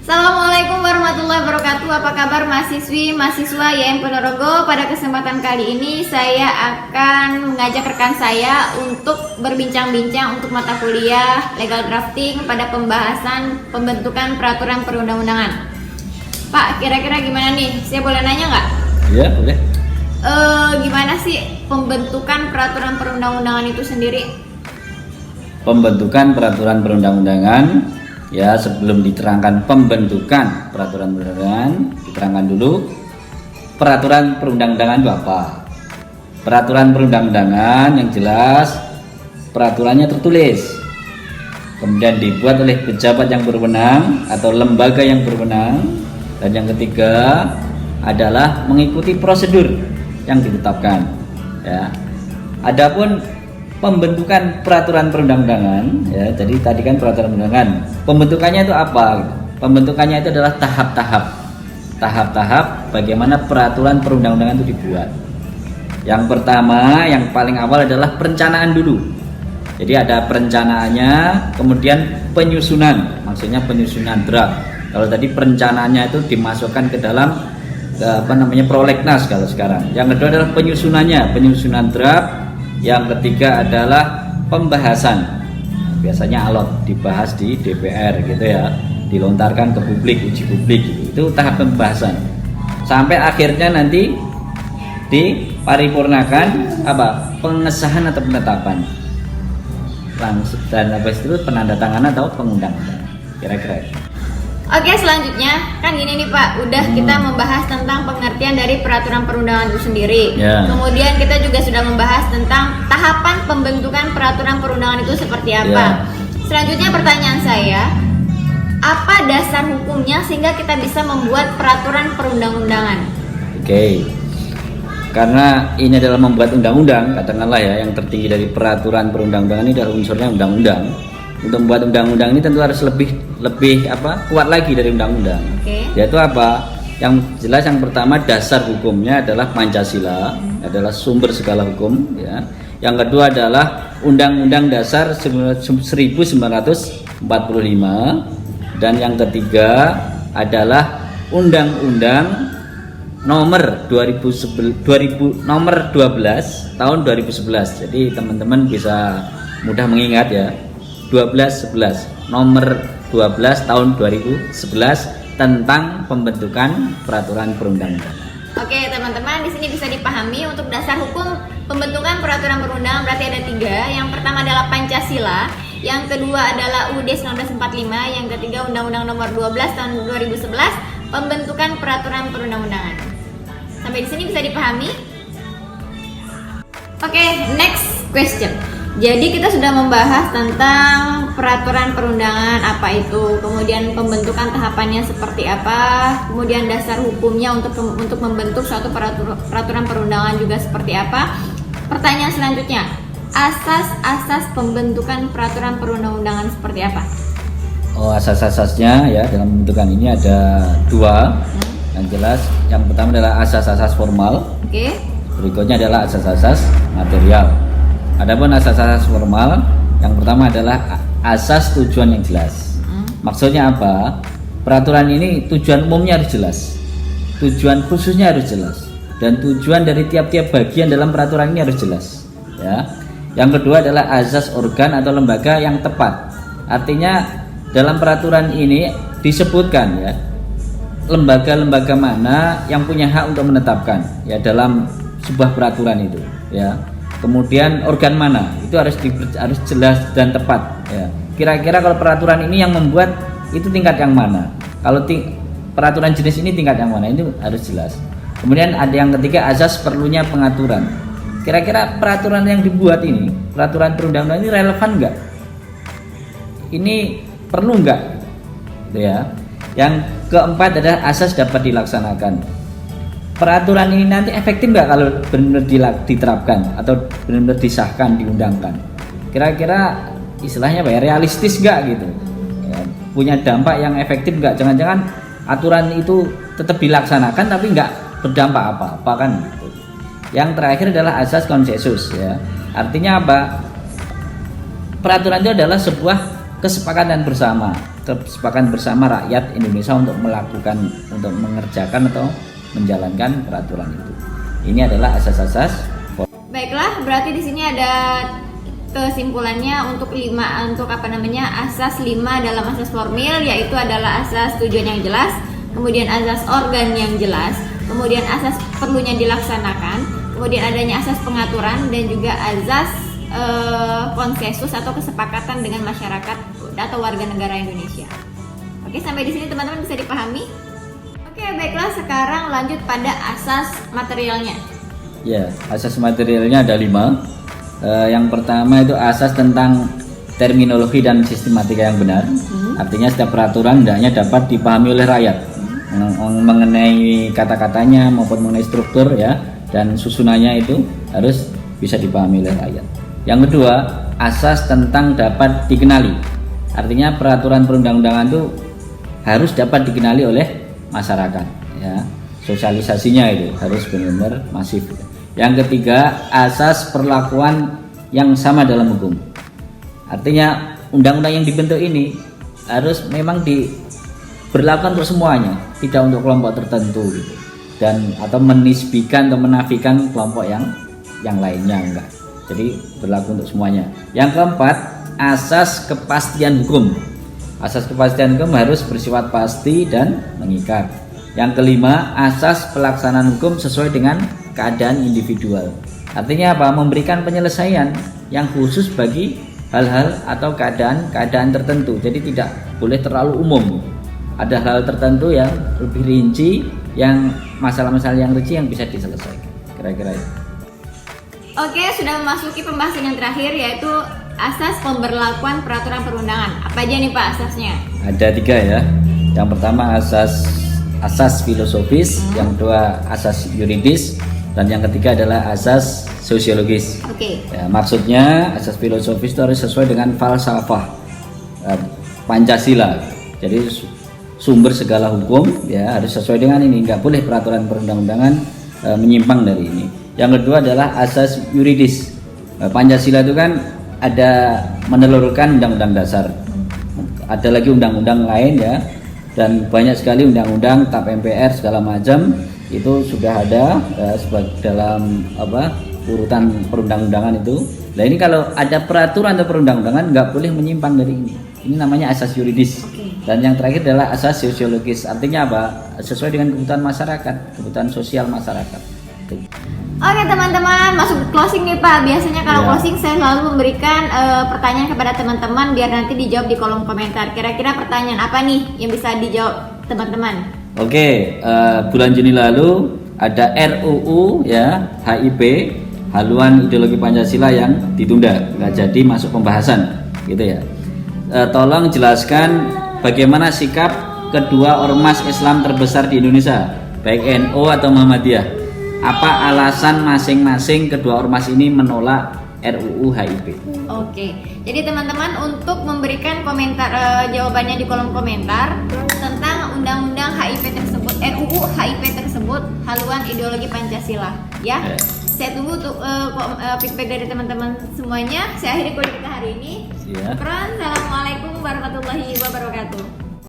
Assalamualaikum warahmatullahi wabarakatuh. Apa kabar mahasiswi, mahasiswa YM Ponorogo? Pada kesempatan kali ini saya akan mengajak rekan saya untuk berbincang-bincang untuk mata kuliah Legal Drafting pada pembahasan pembentukan peraturan perundang-undangan. Pak, kira-kira gimana nih? Saya boleh nanya nggak? Ya, boleh. Gimana sih pembentukan peraturan perundang-undangan itu sendiri? Pembentukan peraturan perundang-undangan, ya, sebelum diterangkan pembentukan peraturan perundang-undangan, diterangkan dulu peraturan perundang-undangan itu apa. Peraturan perundang-undangan yang jelas peraturannya tertulis, kemudian dibuat oleh pejabat yang berwenang atau lembaga yang berwenang, dan yang ketiga adalah mengikuti prosedur yang ditetapkan, ya. Adapun pembentukan peraturan perundang-undangan, ya, jadi tadi kan peraturan perundang-undangan, pembentukannya itu apa? Pembentukannya itu adalah tahap-tahap bagaimana peraturan perundang-undangan itu dibuat. Yang pertama, yang paling awal adalah perencanaan dulu. Jadi ada perencanaannya, kemudian penyusunan, maksudnya penyusunan draft. Kalau tadi perencanaannya itu dimasukkan ke dalam prolegnas kalau sekarang. Yang kedua adalah penyusunan draft. Yang ketiga adalah pembahasan, biasanya alot, dibahas di DPR gitu ya, dilontarkan ke publik, uji publik gitu. Itu tahap pembahasan sampai akhirnya nanti diparipurnakan pengesahan atau penetapan langsung, dan itu penandatanganan atau pengundang-undangan kira-kira. Oke, selanjutnya kan gini nih Pak, udah kita membahas tentang pengertian dari peraturan perundangan itu sendiri. Kemudian kita juga sudah membahas tentang tahapan pembentukan peraturan perundangan itu seperti apa. Selanjutnya pertanyaan saya, apa dasar hukumnya sehingga kita bisa membuat peraturan perundang-undangan? Oke, karena ini adalah membuat undang-undang, katakanlah ya, yang tertinggi dari peraturan perundang-undangan ini adalah unsurnya undang-undang. Untuk membuat undang-undang ini tentu harus lebih kuat lagi dari undang-undang. Yaitu apa? Yang jelas yang pertama dasar hukumnya adalah Pancasila, adalah sumber segala hukum, ya. Yang kedua adalah Undang-Undang Dasar 1945, dan yang ketiga adalah Undang-Undang nomor 12 tahun 2011. Jadi teman-teman bisa mudah mengingat ya. 1211 nomor 12 tahun 2011 tentang pembentukan peraturan perundang-undangan. Oke teman-teman, di sini bisa dipahami untuk dasar hukum pembentukan peraturan perundangan berarti ada 3. Yang pertama adalah Pancasila, yang kedua adalah UUD 1945, yang ketiga Undang-Undang nomor 12 tahun 2011 pembentukan peraturan perundang-undangan. Sampai di sini bisa dipahami? Oke, next question. Jadi kita sudah membahas tentang peraturan perundangan apa itu, kemudian pembentukan tahapannya seperti apa, kemudian dasar hukumnya untuk membentuk suatu peraturan perundangan juga seperti apa. Pertanyaan selanjutnya, asas-asas pembentukan peraturan perundang-undangan seperti apa? Oh, asas-asasnya ya dalam pembentukan ini ada 2. Yang jelas, yang pertama adalah asas-asas formal. Berikutnya adalah asas-asas material. Adapun asas-asas formal, yang pertama adalah asas tujuan yang jelas. Maksudnya apa? Peraturan ini tujuan umumnya harus jelas, tujuan khususnya harus jelas, dan tujuan dari tiap-tiap bagian dalam peraturan ini harus jelas. Ya. Yang kedua adalah asas organ atau lembaga yang tepat. Artinya dalam peraturan ini disebutkan ya lembaga-lembaga mana yang punya hak untuk menetapkan ya dalam sebuah peraturan itu. Ya. Kemudian organ mana itu harus jelas dan tepat ya. Kira-kira kalau peraturan ini yang membuat itu tingkat yang mana, kalau peraturan jenis ini tingkat yang mana, itu harus jelas. Kemudian ada yang ketiga, asas perlunya pengaturan. Kira-kira peraturan yang dibuat ini, peraturan perundang-undangan ini relevan enggak, ini perlu enggak gitu ya. Yang keempat adalah asas dapat dilaksanakan. Peraturan ini nanti efektif nggak kalau benar-benar diterapkan atau benar-benar disahkan, diundangkan. Kira-kira istilahnya apa ya, realistis nggak gitu ya, punya dampak yang efektif nggak, jangan-jangan aturan itu tetap dilaksanakan tapi nggak berdampak apa-apa kan gitu. Yang terakhir adalah asas konsensus ya, artinya apa, peraturan itu adalah sebuah kesepakatan bersama kesepakatan bersama rakyat Indonesia untuk mengerjakan atau menjalankan peraturan itu. Ini adalah asas-asas. Baiklah, berarti di sini ada kesimpulannya untuk asas 5 dalam asas formil, yaitu adalah asas tujuan yang jelas, kemudian asas organ yang jelas, kemudian asas perlunya dilaksanakan, kemudian adanya asas pengaturan, dan juga asas konsensus atau kesepakatan dengan masyarakat atau warga negara Indonesia. Oke, sampai di sini teman-teman bisa dipahami? Oke, baiklah, sekarang lanjut pada asas materialnya. Ya, asas materialnya ada 5. Yang pertama itu asas tentang terminologi dan sistematika yang benar. Artinya setiap peraturan hendaknya dapat dipahami oleh rakyat, mengenai kata-katanya maupun mengenai struktur ya, dan susunannya itu harus bisa dipahami oleh rakyat. Yang kedua, asas tentang dapat dikenali. Artinya peraturan perundang-undangan itu harus dapat dikenali oleh masyarakat ya. Sosialisasinya itu harus benar-benar masif. Yang ketiga, asas perlakuan yang sama dalam hukum. Artinya undang-undang yang dibentuk ini harus memang diberlakukan untuk semuanya, tidak untuk kelompok tertentu gitu. Dan atau menisbikan atau menafikan kelompok yang lainnya, enggak. Jadi berlaku untuk semuanya. Yang keempat, asas kepastian hukum. Asas kepastian hukum harus bersifat pasti dan mengikat. Yang kelima, asas pelaksanaan hukum sesuai dengan keadaan individual. Artinya apa? Memberikan penyelesaian yang khusus bagi hal-hal atau keadaan tertentu. Jadi tidak boleh terlalu umum. Ada hal tertentu yang lebih rinci, yang masalah-masalah yang rinci yang bisa diselesaikan. Kira-kira itu. Oke, sudah memasuki pembahasan yang terakhir, yaitu asas pemberlakuan peraturan perundangan. Apa aja nih Pak asasnya? Ada 3 ya. Yang pertama asas filosofis, yang kedua asas yuridis, dan yang ketiga adalah asas sosiologis. Oke. Ya, maksudnya asas filosofis itu harus sesuai dengan falsafah Pancasila. Jadi sumber segala hukum ya harus sesuai dengan ini. Nggak boleh peraturan perundang-undangan menyimpang dari ini. Yang kedua adalah asas yuridis. Pancasila itu kan ada menelurkan undang-undang dasar. Ada lagi undang-undang lain ya, dan banyak sekali undang-undang TAP MPR segala macam itu sudah ada dalam urutan perundang-undangan itu. Nah ini kalau ada peraturan atau perundang-undangan nggak boleh menyimpang dari ini. Ini namanya asas yuridis. Dan yang terakhir adalah asas sosiologis. Artinya apa? Sesuai dengan kebutuhan masyarakat, kebutuhan sosial masyarakat. Oke teman-teman, masuk closing nih Pak. Biasanya kalau closing saya selalu memberikan pertanyaan kepada teman-teman biar nanti dijawab di kolom komentar. Kira-kira pertanyaan apa nih yang bisa dijawab teman-teman? Oke, bulan Juni lalu ada RUU ya HIP, haluan ideologi Pancasila yang ditunda, nggak jadi masuk pembahasan, gitu ya. Tolong jelaskan bagaimana sikap kedua ormas Islam terbesar di Indonesia, baik NU atau Muhammadiyah. Apa alasan masing-masing kedua ormas ini menolak RUU HIP? Oke, jadi teman-teman untuk memberikan komentar jawabannya di kolom komentar tentang undang-undang HIP tersebut, RUU HIP tersebut, haluan ideologi Pancasila, ya. Saya tunggu untuk feedback dari teman-teman semuanya. Saya akhiri kuliah kita hari ini. Assalamualaikum warahmatullahi wabarakatuh.